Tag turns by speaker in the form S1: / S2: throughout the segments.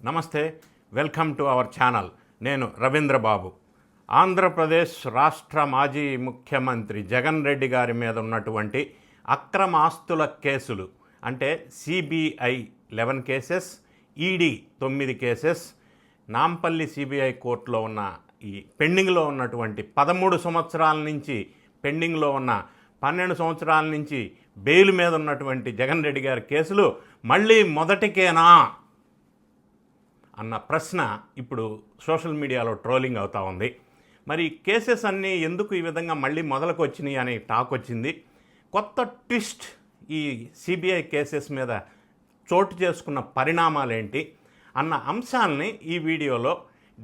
S1: నమస్తే, welcome to our channel. నేను రవీంద్ర బాబు. ఆంధ్రప్రదేశ్ రాష్ట్ర మాజీ ముఖ్యమంత్రి జగన్ రెడ్డి గారి మీద ఉన్నటువంటి అక్రమ ఆస్తుల కేసులు అంటే CBI 11 cases, ED 9 cases, Nampally CBI కోర్టులో ఉన్న ఈ పెండింగ్లో ఉన్నటువంటి 13 సంవత్సరాల నుంచి పెండింగ్లో ఉన్న 12 సంవత్సరాల నుంచి బెయిల్ మీద ఉన్నటువంటి జగన్ రెడ్డి గారి కేసులు మళ్ళీ మొదటికేనా అన్న ప్రశ్న ఇప్పుడు సోషల్ మీడియాలో ట్రోలింగ్ అవుతూ ఉంది. మరి కేసెస్ అన్నీ ఎందుకు ఈ విధంగా మళ్ళీ మొదలకు వచ్చినాయి అనే టాక్ వచ్చింది. కొత్త ట్విస్ట్ ఈ సిబిఐ కేసెస్ మీద చోటు చేసుకున్న పరిణామాలేంటి అన్న అంశాలని ఈ వీడియోలో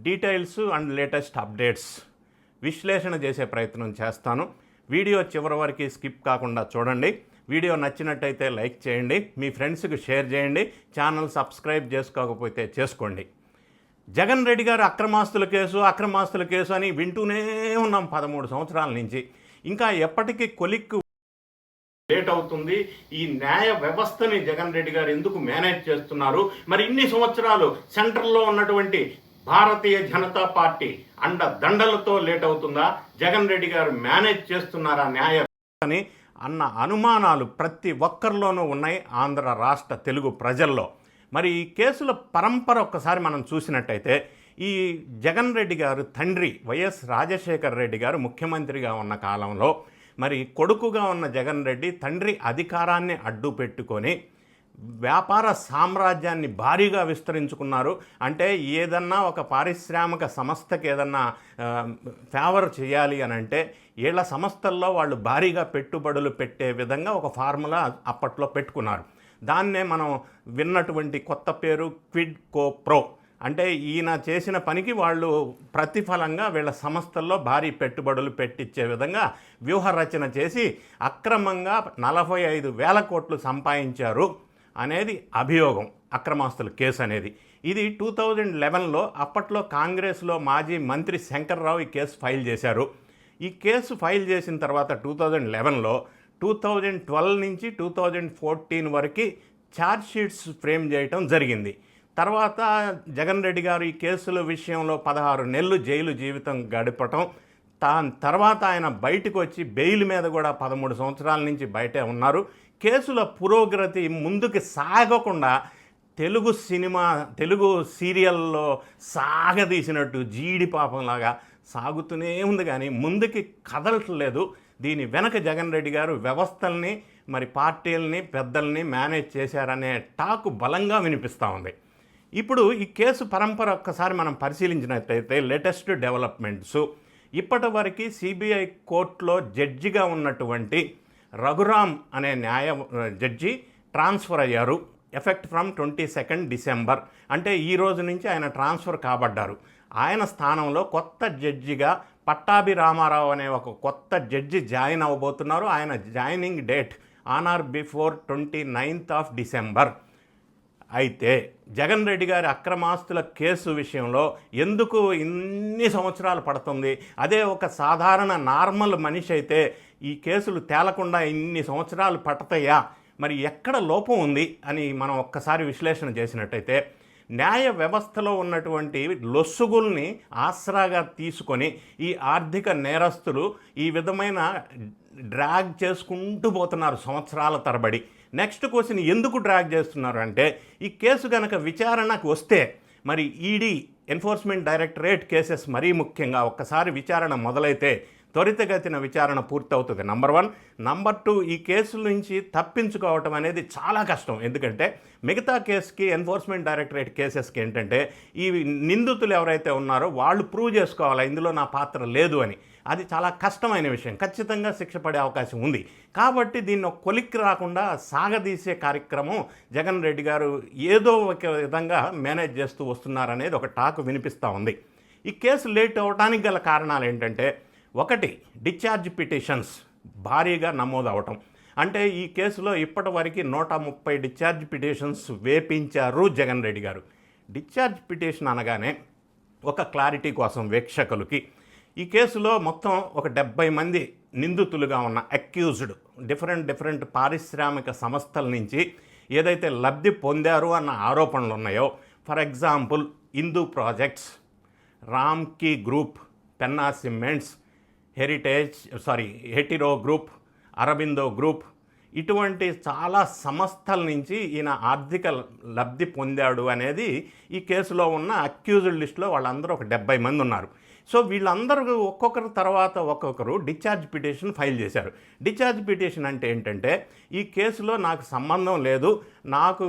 S1: డీటెయిల్స్ అండ్ లేటెస్ట్ అప్డేట్స్ విశ్లేషణ చేసే ప్రయత్నం చేస్తాను. వీడియో చివరి వరకు స్కిప్ కాకుండా చూడండి. వీడియో నచ్చినట్టయితే లైక్ చేయండి, మీ ఫ్రెండ్స్కి షేర్ చేయండి, ఛానల్ సబ్స్క్రైబ్ చేసుకోకపోతే చేసుకోండి. జగన్ రెడ్డి గారు అక్రమాస్తుల కేసు అని వింటూనే ఉన్నాం 13 సంవత్సరాల నుంచి. ఇంకా ఎప్పటికీ కొలిక్కు లేట్ అవుతుంది. ఈ న్యాయ వ్యవస్థని జగన్ రెడ్డి గారు ఎందుకు మేనేజ్ చేస్తున్నారు? మరి ఇన్ని సంవత్సరాలు సెంట్రల్లో ఉన్నటువంటి భారతీయ జనతా పార్టీ అండదండలతో లేట్ అవుతుందా? జగన్ రెడ్డి గారు మేనేజ్ చేస్తున్నారా న్యాయ వ్యవస్థని అన్న అనుమానాలు ప్రతి ఒక్కరిలోనూ ఉన్నాయి ఆంధ్ర రాష్ట్ర తెలుగు ప్రజల్లో. మరి ఈ కేసుల పరంపర ఒక్కసారి మనం చూసినట్టయితే ఈ జగన్ రెడ్డి గారు తండ్రి వైఎస్ రాజశేఖర రెడ్డి గారు ముఖ్యమంత్రిగా ఉన్న కాలంలో మరి కొడుకుగా ఉన్న జగన్ రెడ్డి తండ్రి అధికారాన్ని అడ్డు పెట్టుకొని వ్యాపార సామ్రాజ్యాన్ని భారీగా విస్తరించుకున్నారు. అంటే ఏదన్నా ఒక పారిశ్రామిక సంస్థకి ఏదన్నా ఫేవర్ చేయాలి అని అంటే వీళ్ళ సంస్థల్లో వాళ్ళు భారీగా పెట్టుబడులు పెట్టే విధంగా ఒక ఫార్ములా అప్పట్లో పెట్టుకున్నారు. దాన్నే మనం విన్నటువంటి కొత్త పేరు క్విడ్ కో ప్రో. అంటే ఈయన చేసిన పనికి వాళ్ళు ప్రతిఫలంగా వీళ్ళ సంస్థల్లో భారీ పెట్టుబడులు పెట్టించే విధంగా వ్యూహరచన చేసి అక్రమంగా 45,000 కోట్లు సంపాదించారు అనేది అభియోగం, అక్రమాస్తుల కేసు అనేది. ఇది 2011లో అప్పట్లో కాంగ్రెస్లో మాజీ మంత్రి శంకర్రావు ఈ కేసు ఫైల్ చేశారు. ఈ కేసు ఫైల్ చేసిన తర్వాత 2011లో 2012 నుంచి 2014 వరకు ఛార్జ్ షీట్స్ ఫ్రేమ్ చేయటం జరిగింది. తర్వాత జగన్ రెడ్డి గారు ఈ కేసుల విషయంలో 16 నెలలు జైలు జీవితం గడపటం, తర్వాత ఆయన బయటకు వచ్చి బెయిల్ మీద కూడా 13 సంవత్సరాల నుంచి బయటే ఉన్నారు. కేసుల పురోగతి ముందుకు సాగకుండా తెలుగు సీరియల్లో సాగదీసినట్టు జీడి పాపంలాగా సాగుతూనే ఉంది, కానీ ముందుకి కదలట్లేదు. దీని వెనక జగన్ రెడ్డి గారు వ్యవస్థల్ని మరి పార్టీలని పెద్దల్ని మేనేజ్ చేశారనే టాకు బలంగా వినిపిస్తూ ఉంది. ఇప్పుడు ఈ కేసు పరంపర ఒక్కసారి మనం పరిశీలించినట్లయితే లేటెస్ట్ డెవలప్మెంట్స్, ఇప్పటి వరకు సిబిఐ కోర్టులో జడ్జిగా ఉన్నటువంటి రఘురామ్ అనే జడ్జి ట్రాన్స్ఫర్ అయ్యారు. ఎఫెక్ట్ ఫ్రమ్ 22 డిసెంబర్, అంటే ఈ రోజు నుంచి ఆయన ట్రాన్స్ఫర్ కాబడ్డారు. ఆయన స్థానంలో కొత్త జడ్జిగా పట్టాభి రామారావు అనే ఒక కొత్త జడ్జి జాయిన్ అవ్వబోతున్నారు. ఆయన joining date on or before 29 December. అయితే జగన్ రెడ్డి గారి అక్రమాస్తుల కేసు విషయంలో ఎందుకు ఇన్ని సంవత్సరాలు పడుతుంది? అదే ఒక సాధారణ నార్మల్ మనిషి అయితే ఈ కేసులు తేలకుండా ఇన్ని సంవత్సరాలు పడతాయా? మరి ఎక్కడ లోపం ఉంది అని మనం ఒక్కసారి విశ్లేషణ చేసినట్టయితే న్యాయ వ్యవస్థలో ఉన్నటువంటి లొసుగుల్ని ఆసరాగా తీసుకొని ఈ ఆర్థిక నేరస్తులు ఈ విధమైన డ్రాగ్ చేసుకుంటూ పోతున్నారు సంవత్సరాల తరబడి. నెక్స్ట్ క్వశ్చన్, ఎందుకు డ్రాగ్ చేస్తున్నారు అంటే ఈ కేసు కనుక విచారణకు వస్తే మరి ఈడీ ఎన్ఫోర్స్మెంట్ డైరెక్టరేట్ కేసెస్ మరీ ముఖ్యంగా ఒక్కసారి విచారణ మొదలైతే త్వరితగతిన విచారణ పూర్తవుతుంది, నంబర్ 1. నంబర్ 2, ఈ కేసుల నుంచి తప్పించుకోవటం అనేది చాలా కష్టం. ఎందుకంటే మిగతా కేసుకి ఎన్ఫోర్స్మెంట్ డైరెక్టరేట్ కేసెస్కి ఏంటంటే ఈ నిందితులు ఎవరైతే ఉన్నారో వాళ్ళు ప్రూవ్ చేసుకోవాలి ఇందులో నా పాత్ర లేదు అని. అది చాలా కష్టమైన విషయం, ఖచ్చితంగా శిక్ష పడే అవకాశం ఉంది. కాబట్టి దీన్ని ఒక కొలిక్కి రాకుండా సాగదీసే కార్యక్రమం జగన్ రెడ్డి గారు ఏదో ఒక విధంగా మేనేజ్ చేస్తూ వస్తున్నారనేది ఒక టాక్ వినిపిస్తూ ఉంది. ఈ కేసు లేట్ అవడానికి గల కారణాలు ఏంటంటే, 1, డిశ్చార్జ్ పిటిషన్స్ భారీగా నమోదు అవటం. అంటే ఈ కేసులో ఇప్పటి వరకు 130 డిశ్చార్జ్ పిటిషన్స్ వేపించారు జగన్ రెడ్డి గారు. డిశ్చార్జ్ పిటిషన్ అనగానే ఒక క్లారిటీ కోసం వీక్షకులకి, ఈ కేసులో మొత్తం ఒక 70 మంది నిందితులుగా ఉన్న అక్యూజ్డ్ డిఫరెంట్ పారిశ్రామిక సంస్థల నుంచి ఏదైతే లబ్ధి పొందారు అన్న ఆరోపణలు ఉన్నాయో for example Hindu projects, Ramky group, Penna cements, Hetero group, Aurobindo group, ఇటువంటి చాలా సంస్థల నుంచి ఈయన ఆర్థిక లబ్ధి పొందాడు అనేది ఈ కేసులో ఉన్న అక్యూజ్డ్ లిస్టులో వాళ్ళందరూ ఒక 70 మంది ఉన్నారు. సో వీళ్ళందరూ ఒక్కొక్కరు తర్వాత ఒక్కొక్కరు డిశ్చార్జ్ పిటిషన్ ఫైల్ చేశారు. డిశ్చార్జ్ పిటిషన్ అంటే ఏంటంటే, ఈ కేసులో నాకు సంబంధం లేదు, నాకు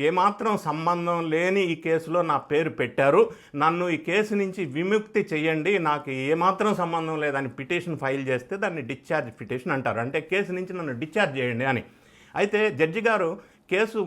S1: ఏమాత్రం సంబంధం లేని ఈ కేసులో నా పేరు పెట్టారు, నన్ను ఈ కేసు నుంచి విముక్తి చేయండి, నాకు ఏమాత్రం సంబంధం లేదని పిటిషన్ ఫైల్ చేస్తే దాన్ని డిశ్చార్జ్ పిటిషన్ అంటారు. అంటే కేసు నుంచి నన్ను డిశ్చార్జ్ చేయండి అని. అయితే జడ్జి గారు కేసు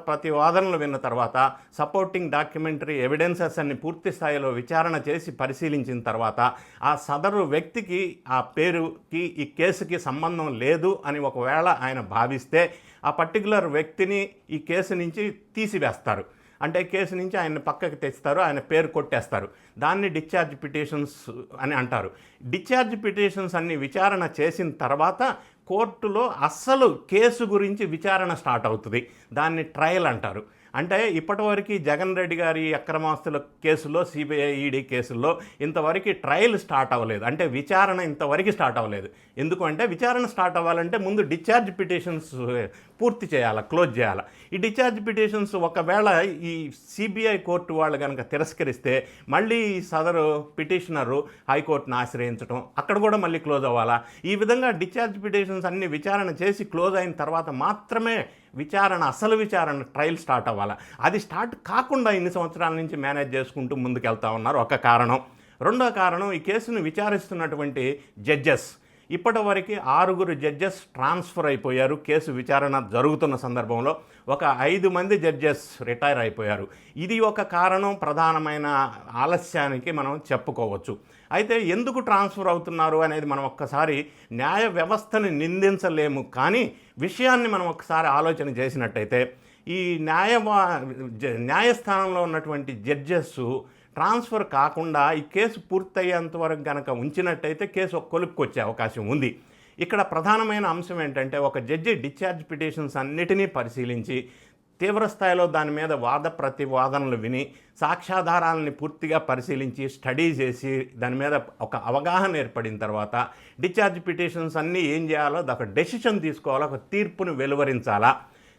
S1: ప్రతివాదనలు విన్న తర్వాత సపోర్టింగ్ డాక్యుమెంటరీ ఎవిడెన్సెస్ అన్ని పూర్తి స్థాయిలో విచారణ చేసి పరిశీలించిన తర్వాత ఆ సదరు వ్యక్తికి, ఆ పేరుకి, ఈ కేసుకి సంబంధం లేదు అని ఒకవేళ ఆయన భావిస్తే ఆ పర్టికులర్ వ్యక్తిని ఈ కేసు నుంచి తీసివేస్తారు. అంటే కేసు నుంచి ఆయన పక్కకి తెస్తారు, ఆయన పేరు కొట్టేస్తారు. దాన్ని డిశ్చార్జ్ పిటిషన్స్ అని అంటారు. డిశ్చార్జ్ పిటిషన్స్ అన్ని విచారణ చేసిన తర్వాత కోర్టులో అస్సలు కేసు గురించి విచారణ స్టార్ట్ అవుతుంది. దాన్ని ట్రయల్ అంటారు. అంటే ఇప్పటివరకు జగన్ రెడ్డి గారి అక్రమాస్తుల కేసులో, సిబిఐ ఈడీ కేసుల్లో ఇంతవరకు ట్రయల్ స్టార్ట్ అవ్వలేదు. అంటే విచారణ ఇంతవరకు స్టార్ట్ అవ్వలేదు. ఎందుకంటే విచారణ స్టార్ట్ అవ్వాలంటే ముందు డిశ్చార్జ్ పిటిషన్స్ పూర్తి చేయాలి, క్లోజ్ చేయాలి. ఈ డిశ్చార్జ్ పిటిషన్స్ ఒకవేళ ఈ సిబిఐ కోర్టు వాళ్ళు కనుక తిరస్కరిస్తే మళ్ళీ సదరు పిటిషనరు హైకోర్టును ఆశ్రయించడం, అక్కడ కూడా మళ్ళీ క్లోజ్ అవ్వాలా. ఈ విధంగా డిశ్చార్జ్ పిటిషన్స్ అన్ని విచారణ చేసి క్లోజ్ అయిన తర్వాత మాత్రమే అసలు విచారణ ట్రయల్ స్టార్ట్ అవ్వాలి. అది స్టార్ట్ కాకుండా ఇన్ని సంవత్సరాల నుంచి మేనేజ్ చేసుకుంటూ ముందుకెళ్తా ఉన్నారు. ఒక కారణం. రెండో కారణం, ఈ కేసును విచారిస్తున్నటువంటి జడ్జెస్, ఇప్పటివరకు 6 జడ్జెస్ ట్రాన్స్ఫర్ అయిపోయారు. కేసు విచారణ జరుగుతున్న సందర్భంలో ఒక 5 మంది జడ్జెస్ రిటైర్ అయిపోయారు. ఇది ఒక కారణం, ప్రధానమైన ఆలస్యానికి మనం చెప్పుకోవచ్చు. అయితే ఎందుకు ట్రాన్స్ఫర్ అవుతున్నారు అనేది మనం ఒక్కసారి న్యాయ వ్యవస్థని నిందించలేము, కానీ విషయాన్ని మనం ఒకసారి ఆలోచన చేసినట్టయితే ఈ న్యాయస్థానంలో ఉన్నటువంటి జడ్జెస్ ట్రాన్స్ఫర్ కాకుండా ఈ కేసు పూర్తయ్యేంత వరకు కనుక ఉంచినట్టయితే కేసు ఒక కొలుపుకి వచ్చే అవకాశం ఉంది. ఇక్కడ ప్రధానమైన అంశం ఏంటంటే, ఒక జడ్జి డిశ్చార్జ్ పిటిషన్స్ అన్నిటినీ పరిశీలించి తీవ్రస్థాయిలో దాని మీద వాద ప్రతివాదనలు విని సాక్ష్యాధారాలని పూర్తిగా పరిశీలించి స్టడీ చేసి దాని మీద ఒక అవగాహన ఏర్పడిన తర్వాత డిశ్చార్జ్ పిటిషన్స్ అన్నీ ఏం చేయాలో ఒక డెసిషన్ తీసుకోవాలో, ఒక తీర్పును వెలువరించాలా.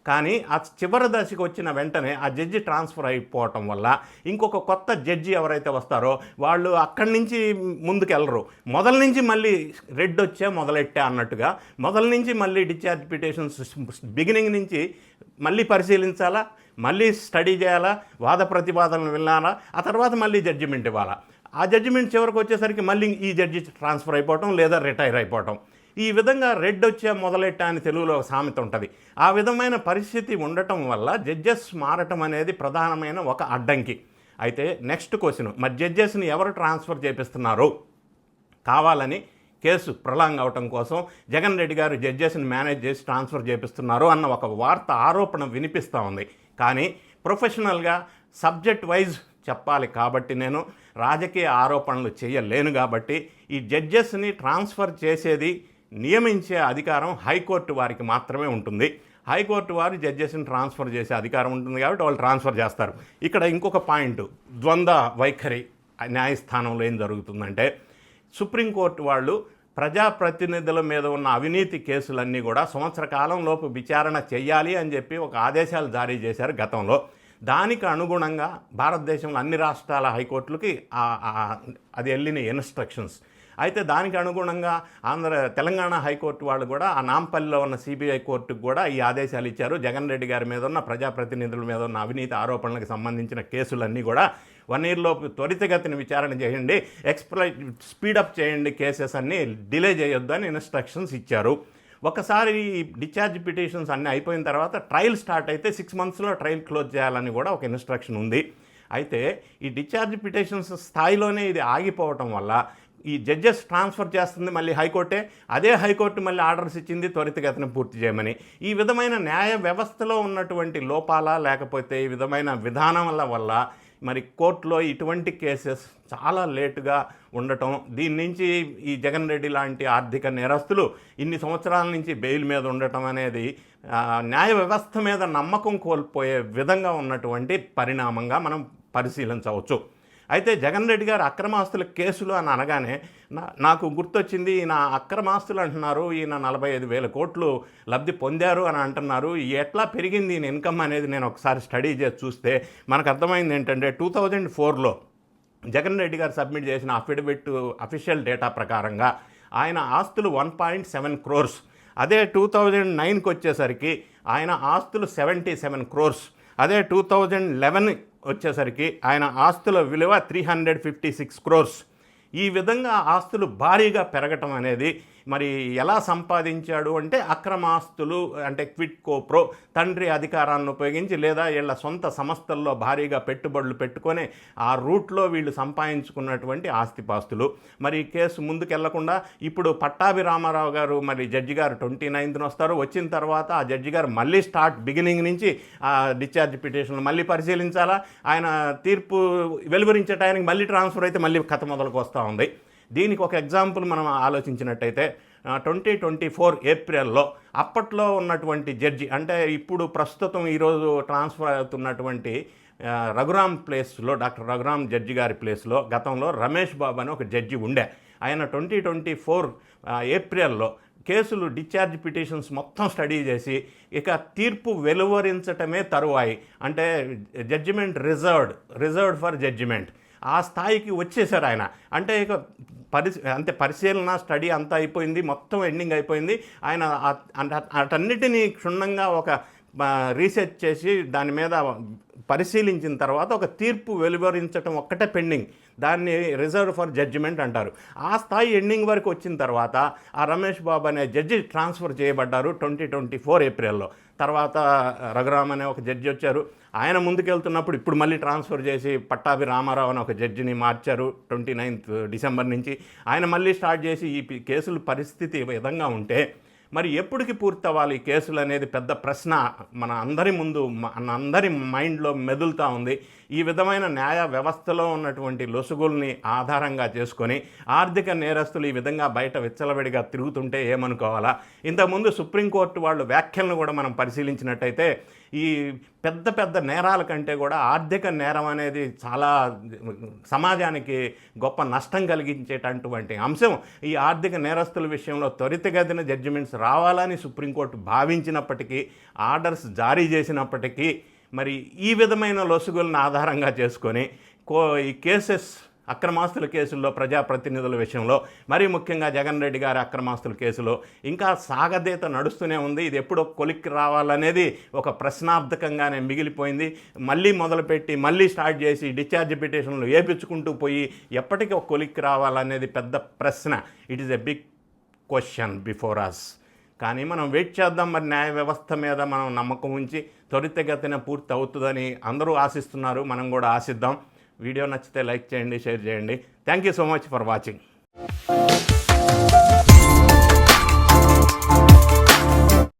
S1: కానీ ఆ చివరి దశకు వచ్చిన వెంటనే ఆ జడ్జి ట్రాన్స్ఫర్ అయిపోవటం వల్ల ఇంకొక కొత్త జడ్జి ఎవరైతే వస్తారో వాళ్ళు అక్కడి నుంచి ముందుకెళ్ళరు. మొదల నుంచి మళ్ళీ రెడ్ వచ్చే మొదలెట్టే అన్నట్టుగా మొదల నుంచి మళ్ళీ డిశ్చార్జ్ పిటిషన్స్ బిగినింగ్ నుంచి మళ్ళీ పరిశీలించాలా, మళ్ళీ స్టడీ చేయాలా, వాద ప్రతివాదనలు వినాలా, ఆ తర్వాత మళ్ళీ జడ్జిమెంట్ ఇవ్వాలా. ఆ జడ్జిమెంట్ చివరికి వచ్చేసరికి మళ్ళీ ఈ జడ్జి ట్రాన్స్ఫర్ అయిపోవటం లేదా రిటైర్ అయిపోవటం. ఈ విధంగా రెడ్ వచ్చే మొదలెట్ట అని తెలుగులో సామెత ఉంటుంది. ఆ విధమైన పరిస్థితి ఉండటం వల్ల జడ్జెస్ మారటం అనేది ప్రధానమైన ఒక అడ్డంకి. అయితే నెక్స్ట్ క్వశ్చన్, మరి జడ్జెస్ని ఎవరు ట్రాన్స్ఫర్ చేపిస్తున్నారు? కావాలని కేసు ప్రొలాంగ్ అవటం కోసం జగన్ రెడ్డి గారు జడ్జెస్ని మేనేజ్ చేసి ట్రాన్స్ఫర్ చేపిస్తున్నారు అన్న ఒక వార్త, ఆరోపణ వినిపిస్తూ ఉంది. కానీ ప్రొఫెషనల్గా సబ్జెక్ట్ వైజ్ చెప్పాలి కాబట్టి నేను రాజకీయ ఆరోపణలు చేయలేను. కాబట్టి ఈ జడ్జెస్ని ట్రాన్స్ఫర్ చేసేది, నియమించే అధికారం హైకోర్టు వారికి మాత్రమే ఉంటుంది. హైకోర్టు వారు జడ్జెస్ని ట్రాన్స్ఫర్ చేసే అధికారం ఉంటుంది కాబట్టి వాళ్ళు ట్రాన్స్ఫర్ చేస్తారు. ఇక్కడ ఇంకొక పాయింట్, ద్వంద్వ వైఖరి న్యాయస్థానంలో ఏం జరుగుతుందంటే, సుప్రీంకోర్టు వాళ్ళు ప్రజాప్రతినిధుల మీద ఉన్న అవినీతి కేసులన్నీ కూడా సంవత్సర కాలంలోపు విచారణ చేయాలి అని చెప్పి ఒక ఆదేశాలు జారీ చేశారు గతంలో. దానికి అనుగుణంగా భారతదేశంలో అన్ని రాష్ట్రాల హైకోర్టులకి అది వెళ్ళిన ఇన్స్ట్రక్షన్స్. అయితే దానికి అనుగుణంగా తెలంగాణ హైకోర్టు వాళ్ళు కూడా ఆ నాంపల్లిలో ఉన్న సిబిఐ కోర్టుకు కూడా ఈ ఆదేశాలు ఇచ్చారు. జగన్ రెడ్డి గారి మీద ఉన్న ప్రజాప్రతినిధుల మీద ఉన్న అవినీతి ఆరోపణలకు సంబంధించిన కేసులన్నీ కూడా 1 year లోపు త్వరితగతిన విచారణ చేయండి, స్పీడప్ చేయండి, కేసెస్ అన్నీ డిలే చేయొద్దు అని ఇన్స్ట్రక్షన్స్ ఇచ్చారు. ఒకసారి ఈ డిశ్చార్జ్ పిటిషన్స్ అన్నీ అయిపోయిన తర్వాత ట్రయల్ స్టార్ట్ అయితే 6 monthsలో ట్రయల్ క్లోజ్ చేయాలని కూడా ఒక ఇన్స్ట్రక్షన్ ఉంది. అయితే ఈ డిశ్చార్జ్ పిటిషన్స్ స్థాయిలోనే ఇది ఆగిపోవటం వల్ల ఈ జడ్జెస్ ట్రాన్స్ఫర్ చేస్తుంది మళ్ళీ హైకోర్టే, అదే హైకోర్టు మళ్ళీ ఆర్డర్స్ ఇచ్చింది త్వరితగతిన పూర్తి చేయమని. ఈ విధమైన న్యాయ వ్యవస్థలో ఉన్నటువంటి లోపాల లేకపోతే ఈ విధమైన విధానాల వల్ల మరి కోర్టులో ఇటువంటి కేసెస్ చాలా లేటుగా ఉండటం, దీని నుంచి ఈ జగన్ రెడ్డి లాంటి ఆర్థిక నేరస్తులు ఇన్ని సంవత్సరాల నుంచి బెయిల్ మీద ఉండటం అనేది న్యాయ వ్యవస్థ మీద నమ్మకం కోల్పోయే విధంగా ఉన్నటువంటి పరిణామంగా మనం పరిశీలించవచ్చు. అయితే జగన్ రెడ్డి గారు అక్రమాస్తుల కేసులు అని అనగానే నాకు గుర్తొచ్చింది, ఈయన అక్రమాస్తులు అంటున్నారు, ఈయన 45,000 కోట్లు లబ్ధి పొందారు అని అంటున్నారు. ఎట్లా పెరిగింది ఈయన ఇన్కమ్ అనేది నేను ఒకసారి స్టడీ చేసి చూస్తే మనకు అర్థమైంది ఏంటంటే 2004లో జగన్ రెడ్డి గారు సబ్మిట్ చేసిన అఫిడవిట్ అఫీషియల్ డేటా ప్రకారంగా ఆయన ఆస్తులు 1.7 crores. అదే 2009కి వచ్చేసరికి ఆయన ఆస్తులు 77 crores. అదే 2011 వచ్చేసరికి ఆయన ఆస్తుల విలువ 356 crores. ఈ విధంగా ఆస్తులు భారీగా పెరగటం అనేది మరి ఎలా సంపాదించాడు అంటే అక్రమాస్తులు అంటే క్విడ్ కో ప్రో, తండ్రి అధికారాన్ని ఉపయోగించి లేదా వీళ్ళ సొంత సంస్థల్లో భారీగా పెట్టుబడులు పెట్టుకొని ఆ రూట్లో వీళ్ళు సంపాదించుకున్నటువంటి ఆస్తిపాస్తులు. మరి ఈ కేసు ముందుకెళ్లకుండా ఇప్పుడు పట్టాభి రామారావు గారు మరి జడ్జి గారు 29న వస్తారు. వచ్చిన తర్వాత ఆ జడ్జి గారు మళ్ళీ బిగినింగ్ నుంచి ఆ డిశ్చార్జ్ పిటిషన్ మళ్ళీ పరిశీలించాలా, ఆయన తీర్పు వెలువరించే టైంకి మళ్ళీ ట్రాన్స్ఫర్ అయితే మళ్ళీ కథ మొదలుకు వస్తూ ఉంది. దీనికి ఒక ఎగ్జాంపుల్ మనం ఆలోచించినట్టయితే 2024 ఏప్రిల్లో అప్పట్లో ఉన్నటువంటి జడ్జి అంటే ఇప్పుడు ప్రస్తుతం ఈరోజు ట్రాన్స్ఫర్ అవుతున్నటువంటి రఘురామ్ ప్లేస్లో డాక్టర్ రఘురామ్ జడ్జి గారి ప్లేస్లో గతంలో రమేష్ బాబు అని ఒక జడ్జి ఉండే. ఆయన 2024 ఏప్రిల్లో కేసులు డిశ్చార్జ్ పిటిషన్స్ మొత్తం స్టడీ చేసి ఇక తీర్పు వెలువరించటమే తరువాయి, అంటే జడ్జిమెంట్ రిజర్వ్డ్ ఫర్ జడ్జిమెంట్ ఆ స్థాయికి వచ్చేసారు ఆయన. అంటే ఇక పరిశీలన స్టడీ అంతా అయిపోయింది, మొత్తం ఎండింగ్ అయిపోయింది. ఆయన అటన్నిటినీ క్షుణ్ణంగా ఒక రీసెర్చ్ చేసి దాని మీద పరిశీలించిన తర్వాత ఒక తీర్పు వెలువరించడం ఒక్కటే పెండింగ్. దాన్ని రిజర్వ్ ఫర్ జడ్జిమెంట్ అంటారు. ఆ స్థాయి ఎండింగ్ వరకు వచ్చిన తర్వాత ఆ రమేష్ బాబు అనే జడ్జి ట్రాన్స్ఫర్ చేయబడ్డారు 2024 ఏప్రిల్లో. తర్వాత రఘురామ్ అనే ఒక జడ్జి వచ్చారు. ఆయన ముందుకెళ్తున్నప్పుడు ఇప్పుడు మళ్ళీ ట్రాన్స్ఫర్ చేసి పట్టాభి రామారావు అని ఒక జడ్జిని మార్చారు 29th డిసెంబర్ నుంచి. ఆయన మళ్ళీ స్టార్ట్ చేసి ఈ కేసుల పరిస్థితి ఈ విధంగా ఉంటే మరి ఎప్పటికి పూర్తవ్వాలి ఈ కేసులు అనేది పెద్ద ప్రశ్న మన అందరి ముందు, మన అందరి మైండ్లో మెదులుతూ ఉంది. ఈ విధమైన న్యాయ వ్యవస్థలో ఉన్నటువంటి లొసుగుల్ని ఆధారంగా చేసుకొని ఆర్థిక నేరస్తులు ఈ విధంగా బయట విచ్చలవిడిగా తిరుగుతుంటే ఏమనుకోవాలా? ఇంతకుముందు సుప్రీంకోర్టు వాళ్ళు వ్యాఖ్యలను కూడా మనం పరిశీలించినట్టయితే ఈ పెద్ద పెద్ద నేరాల కంటే కూడా ఆర్థిక నేరం అనేది చాలా సమాజానికి గొప్ప నష్టం కలిగించేటటువంటి అంశం. ఈ ఆర్థిక నేరస్తుల విషయంలో త్వరితగతిన జడ్జిమెంట్స్ రావాలని సుప్రీంకోర్టు భావించినప్పటికీ, ఆర్డర్స్ జారీ చేసినప్పటికీ మరి ఈ విధమైన లొసుగులను ఆధారంగా చేసుకొని ఈ కేసెస్ అక్రమాస్తుల కేసుల్లో ప్రజాప్రతినిధుల విషయంలో మరీ ముఖ్యంగా జగన్ రెడ్డి గారి అక్రమాస్తుల కేసులో ఇంకా సాగదీత నడుస్తూనే ఉంది. ఇది ఎప్పుడో కొలిక్కి రావాలనేది ఒక ప్రశ్నార్థకంగానే మిగిలిపోయింది. మళ్ళీ మొదలుపెట్టి మళ్ళీ స్టార్ట్ చేసి డిశ్చార్జ్ పిటిషన్లు వేపించుకుంటూ పోయి ఎప్పటికీ ఒక కొలిక్కి రావాలనేది పెద్ద ప్రశ్న. It is a big question before us. కానీ మనం వెయిట్ చేద్దాం. మరి న్యాయ వ్యవస్థ మీద మనం నమ్మకం ఉంచి త్వరితగతిన పూర్తి అవుతుందని అందరూ ఆశిస్తున్నారు, మనం కూడా ఆశిద్దాం. వీడియో నచ్చితే లైక్ చేయండి, షేర్ చేయండి. Thank you so much for watching.